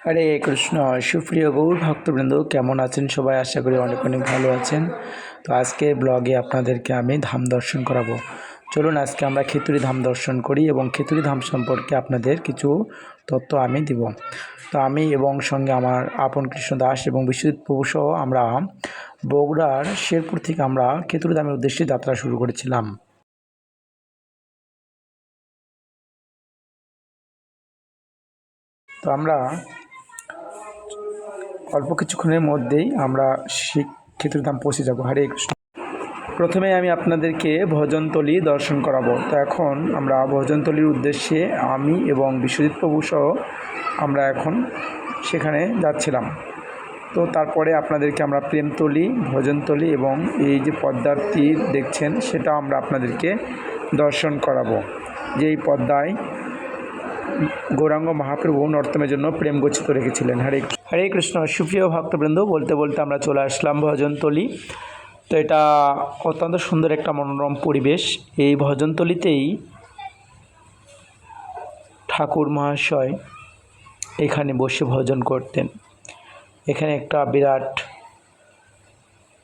হরে কৃষ্ণ। সুপ্রিয় গৌর ভক্তবৃন্দ, কেমন আছেন সবাই? আশা করি অনেক অনেক ভালো আছেন। তো আজকে ব্লগে আপনাদেরকে আমি ধাম দর্শন করাবো। চলুন আজকে আমরা খিতুড়ি ধাম দর্শন করি এবং খিতুড়ি ধাম সম্পর্কে আপনাদের কিছু তথ্য আমি দিব। তো আমি এবং সঙ্গে আমার আপন কৃষ্ণ দাস এবং বিশ্বজিৎ প্রভু সহ আমরা বগুড়ার শেরপুর থেকে আমরা খিতুড়ি ধামের উদ্দেশ্যে যাত্রা শুরু করেছিলাম। তো আমরা অল্প কিছুক্ষণের মধ্যেই আমরা খিতুড়ি ধাম পৌঁছে যাব। হরে কৃষ্ণ। প্রথমে আমি আপনাদেরকে ভজনতলি দর্শন করাবো। তো এখন আমরা ভজনতলির উদ্দেশ্যে আমি এবং বিশ্বজিৎ প্রভু সহ আমরা এখন সেখানে যাচ্ছিলাম। তো তারপরে আপনাদেরকে আমরা প্রেমতলি, ভজনতলি এবং এই যে পদ্মার তীর দেখছেন সেটা আমরা আপনাদেরকে দর্শন করাবো। যে এই পদ্মায় গৌরাঙ্গ মহাপ্রভু নর্তমের জন্য প্রেম গচ্ছিত রেখেছিলেন। হরে কৃষ্ণ। সুপ্রিয় ভক্তবৃন্দ, বলতে বলতে আমরা চলে আসলাম ভজনতলি। তো এটা অত্যন্ত সুন্দর একটা মনোরম পরিবেশ। এই ভজনতলিতেই ঠাকুর মহাশয় এখানে বসে ভজন করতেন। এখানে একটা বিরাট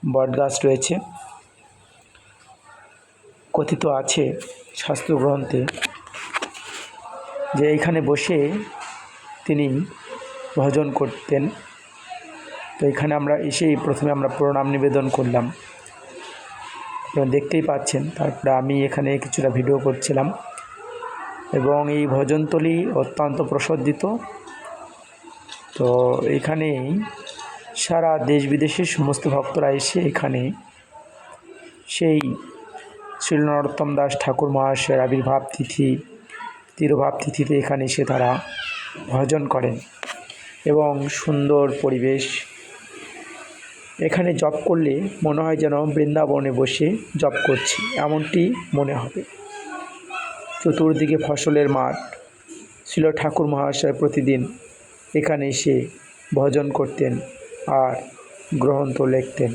বটগাছ রয়েছে। কথিত আছে শাস্ত্রগ্রন্থে যে এখানে বসে তিনি ভজন করতেন। তো এখানে আমরা এসেই প্রথমে আমরা প্রণাম নিবেদন করলাম, দেখতেই পাচ্ছেন। তারপরে আমি এখানে কিছুটা ভিডিও করছিলাম এবং এই ভজনতলি অত্যন্ত প্রসিদ্ধ। তো এখানে সারা দেশ বিদেশের সমস্ত ভক্তরা এসে এখানে সেই শ্রী নরোত্তম দাস ঠাকুর মহাশয়ের আবির্ভাব তিথি, তিরোভাব তিথিতে এখানে এসে তারা ভজন করেন এবং সুন্দর পরিবেশ। এখানে জপ করলে মনে হয় যেন বৃন্দাবনে বসে জপ করছি, এমনটি মনে হবে। চতুর্দিকে ফসলের মাঠ। শ্রীল ঠাকুর মহাশয় প্রতিদিন এখানে এসে ভজন করতেন আর গ্রন্থ লিখতেন।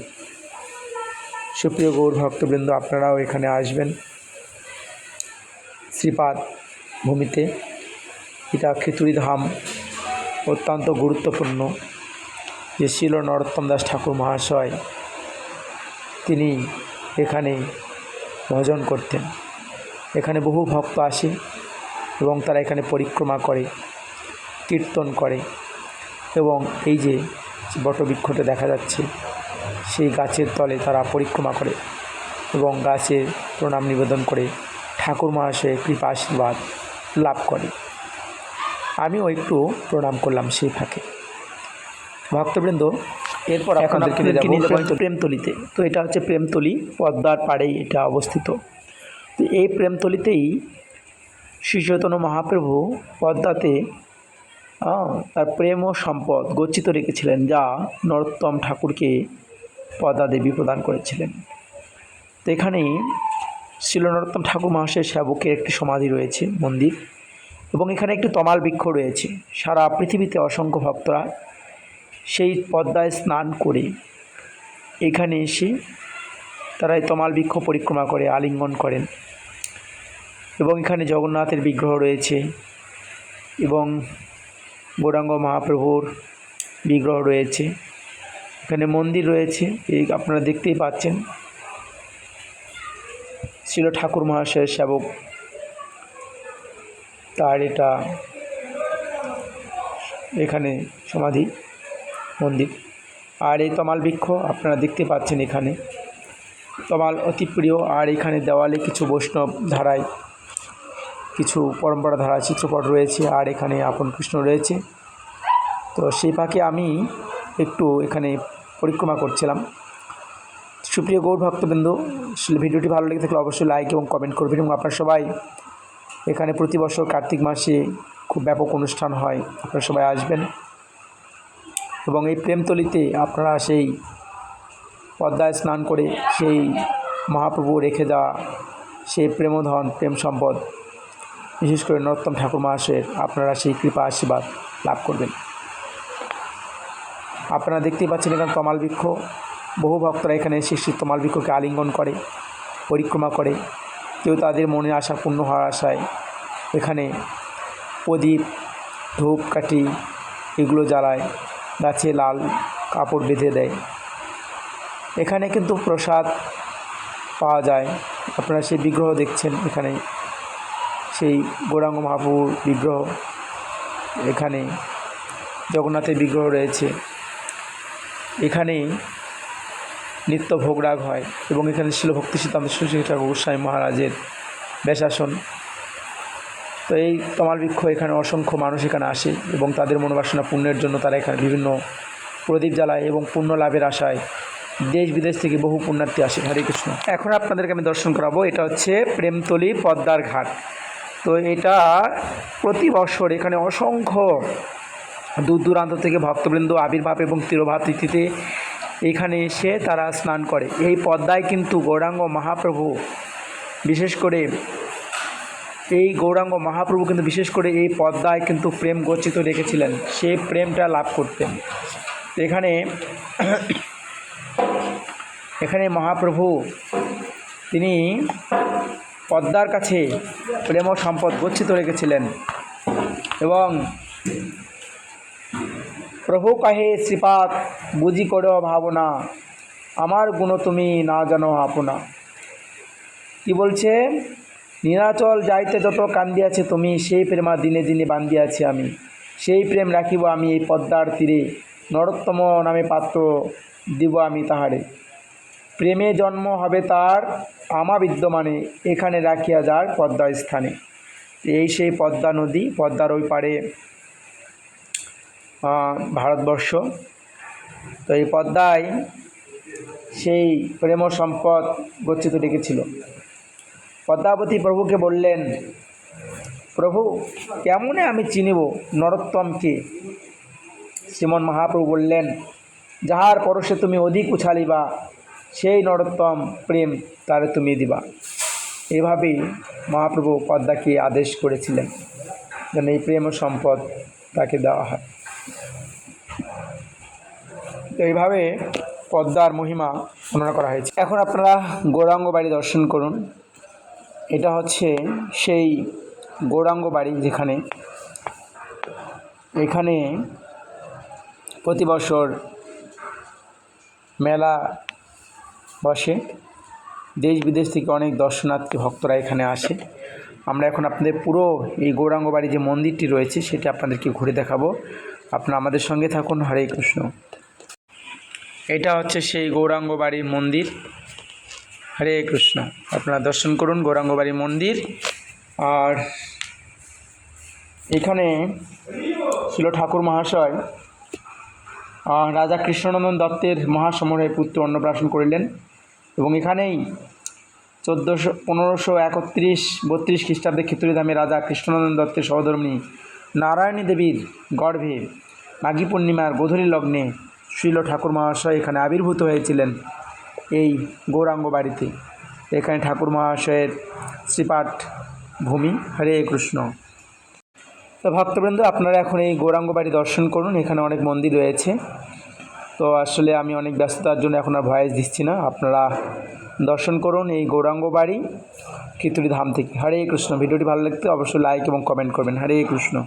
সুপ্রিয় গৌর ভক্তবৃন্দ, আপনারাও এখানে আসবেন। শ্রীপাদ ভূমিতে এটা খিতুড়ি ধাম অত্যন্ত গুরুত্বপূর্ণ। যে শ্রীল নরোত্তম দাস ঠাকুর মহাশয় তিনি এখানে ভজন করতেন। এখানে বহু ভক্ত আসে এবং তারা এখানে পরিক্রমা করে, কীর্তন করে এবং এই যে বটবৃক্ষটা দেখা যাচ্ছে সেই গাছের তলে তারা পরিক্রমা করে এবং গাছে প্রণাম নিবেদন করে ঠাকুর মহাশয়ের কৃপা আশীর্বাদ লাভ করে। আমিও একটু প্রণাম করলাম সেই ফাঁকে। ভক্তবৃন্দ, এরপর আপনাদেরকে নিয়ে যাব প্রেমতলিতে। তো এটা হচ্ছে প্রেমতলি, পদ্মার পাড়েই এটা অবস্থিত। তো এই প্রেমতলিতেই শ্রী চৈতন্য মহাপ্রভু পদ্মাতে তার প্রেম ও সম্পদ গচ্ছিত রেখেছিলেন, যা নরোত্তম ঠাকুরকে পদ্মা দেবী প্রদান করেছিলেন। তো এখানেই শ্রীল নরোত্তম ঠাকুর মহাশয়ের সেবকের একটি সমাধি রয়েছে, মন্দির, এবং এখানে একটি তমাল বৃক্ষ রয়েছে। সারা পৃথিবীতে অসংখ্য ভক্তরা সেই পদ্মায় স্নান করে এখানে এসে তারা এই তমাল বৃক্ষ পরিক্রমা করে আলিঙ্গন করেন। এবং এখানে জগন্নাথের বিগ্রহ রয়েছে এবং গৌরাঙ্গ মহাপ্রভুর বিগ্রহ রয়েছে। এখানে মন্দির রয়েছে, এই আপনারা দেখতেই পাচ্ছেন। শ্রীল ঠাকুর মহাশয়ের সেবক তার এটা এখানে সমাধি মন্দির। আর এই তমাল বৃক্ষ আপনারা দেখতে পাচ্ছেন, এখানে তমাল অতি প্রিয়। আর এখানে দেওয়ালে কিছু বৈষ্ণব ধারায়, কিছু পরম্পরা ধারা চিত্রপট রয়েছে, আর এখানে আপন কৃষ্ণ রয়েছে। তো সেই ফাঁকে আমি একটু এখানে পরিক্রমা করছিলাম। সুপ্রিয় গৌর ভক্তবৃন্দ, ভিডিওটি ভালো লেগে থাকলে অবশ্যই লাইক এবং কমেন্ট করবেন। এবং আপনারা সবাই এখানে প্রতি বছর কার্তিক মাসে খুব ব্যাপক অনুষ্ঠান হয়, আপনারা সবাই আসবেন। এবং এই প্রেমতলিতে আপনারা সেই পদ্মায় স্নান করে সেই মহাপ্রভু রেখে দেওয়া সেই প্রেমধন, প্রেম সম্পদ, বিশেষ করে নরোত্তম ঠাকুর মহাশয়ের আপনারা সেই কৃপা আশীর্বাদ লাভ করবেন। আপনারা দেখতেই পাচ্ছেন এখানে তমাল বৃক্ষ। বহু ভক্তরা এখানে এসে সেই তমাল বৃক্ষকে আলিঙ্গন করে, পরিক্রমা করে। কেউ তাদের মনের আশা পূর্ণ হওয়ার আশায় এখানে প্রদীপ, ধূপকাঠি এগুলো জ্বালায়, গাছে লাল কাপড় বেঁধে দেয়। এখানে কিন্তু প্রসাদ পাওয়া যায়। আপনারা সেই বিগ্রহ দেখছেন, এখানে সেই গৌরাঙ্গ মহাপ্রভুর বিগ্রহ, এখানে জগন্নাথের বিগ্রহ রয়েছে। এখানেই নিত্য ভোগরাগ হয় এবং এখানে ছিল ভক্তি সিদ্ধান্ত সরস্বতী ঠাকুর গোস্বামী মহারাজের বেশাসন। তো এই তমাল বৃক্ষ, এখানে অসংখ্য মানুষ এখানে আসে এবং তাদের মনোবাসনা পূর্ণের জন্য তারা এখানে বিভিন্ন প্রদীপ জ্বালায় এবং পুণ্য লাভের আশায় দেশ বিদেশ থেকে বহু পুণ্যার্থী আসে। হরে কৃষ্ণ। এখন আপনাদেরকে আমি দর্শন করাবো, এটা হচ্ছে প্রেমতলী পদ্মার ঘাট। তো এটা প্রতি বছর এখানে অসংখ্য দূর দূরান্ত থেকে ভক্তবৃন্দ আবির্ভাব এবং তিরোভাব তিথিতে এখানে এসে তারা স্নান করে। এই পদ্মায় কিন্তু গৌরাঙ্গ মহাপ্রভু বিশেষ করে বিশেষ করে এই পদ্মায় কিন্তু প্রেম গচ্ছিত রেখেছিলেন, সেই প্রেমটা লাভ করতেন। এখানে মহাপ্রভু তিনি পদ্মার কাছে প্রেম ও সম্পদ গচ্ছিত রেখেছিলেন এবং প্রভু কাহে শ্রীপাদ বুঝি করো ভাবনা, আমার গুণ তুমি না জানো আপনা। কি বলছে? নীলাচল যাইতে যত কান্দিয়াছে তুমি, সেই প্রেমা দিনে দিনে বান্ধিয়াছি আমি। সেই প্রেম রাখিব আমি এই পদ্মার তীরে, নরোত্তম নামে পাত্র দিব আমি তাহারে। প্রেমে জন্ম হবে তার আমা বিদ্যমানে, এখানে রাখিয়া যার পদ্মা স্থানে। এই সেই পদ্মা নদী, পদ্মার ওই পারে ভারতবর্ষ। তো এই পদ্মায় সেই প্রেম সম্পদ গচ্ছিত রেখেছিল। পদ্মাবতী প্রভুকে বললেন, প্রভু কেমনে আমি চিনিব নরোত্তমকে? শ্রীমন মহাপ্রভু বললেন, যাহার পরশে তুমি অধিক উছালিবা, সেই নরোত্তম প্রেম তারে তুমি দিবা। এভাবেই মহাপ্রভু পদ্মাকে আদেশ করেছিলেন যেন এই প্রেম ও সম্পদ তাকে দেওয়া হয়। তো এইভাবে পদ্মার মহিমা বর্ণনা করা হয়েছে। এখন আপনারা গৌরাঙ্গ বাড়ি দর্শন করুন। এটা হচ্ছে সেই গৌরাঙ্গ বাড়ি, যেখানে এখানে প্রতি বছর মেলা বসে, দেশ বিদেশ থেকে অনেক দর্শনার্থী ভক্তরা এখানে আসে। আমরা এখন আপনাদের পুরো এই গৌরাঙ্গ বাড়ি যে মন্দিরটি রয়েছে সেটা আপনাদেরকে ঘুরে দেখাবো। আপনারা আমাদের সঙ্গে থাকুন। হরে কৃষ্ণ। এটা হচ্ছে সেই গৌরাঙ্গ বাড়ির মন্দির। হরে কৃষ্ণ। আপনারা দর্শন করুন গৌরাঙ্গ বাড়ির মন্দির। আর এখানে ছিল ঠাকুর মহাশয় রাজা কৃষ্ণনন্দন দত্তের মহাসমারোহে পুত্র অন্নপ্রাশন করিলেন এবং এখানেই 1532 খ্রিস্টাব্দে খিচুড়িধামে রাজা কৃষ্ণনন্দন দত্তের সহধর্মিণী নারায়ণী দেবীর গর্ভে মাঘী পূর্ণিমার গোধূলি লগ্নে শ্রীল ঠাকুর মহাশয় এখানে আবির্ভূত হয়েছিলেন এই গৌরাঙ্গ বাড়িতে। এখানে ঠাকুর মহাশয়ের শ্রীপাঠ ভূমি। হরে কৃষ্ণ। তো ভক্তবৃন্দ, আপনারা এখন এই গৌরাঙ্গ বাড়ি দর্শন করুন। এখানে অনেক মন্দির রয়েছে। তো আসলে আমি অনেক ব্যস্ততার জন্য এখন আর ভয়েস দিচ্ছি না। আপনারা দর্শন করুন এই গৌরাঙ্গ বাড়ি খিচুড়িধাম থেকে। হরে কৃষ্ণ। ভিডিওটি ভালো লাগলে অবশ্যই লাইক এবং কমেন্ট করবেন। হরে কৃষ্ণ।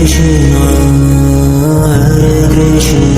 Krishna, Hare Krishna.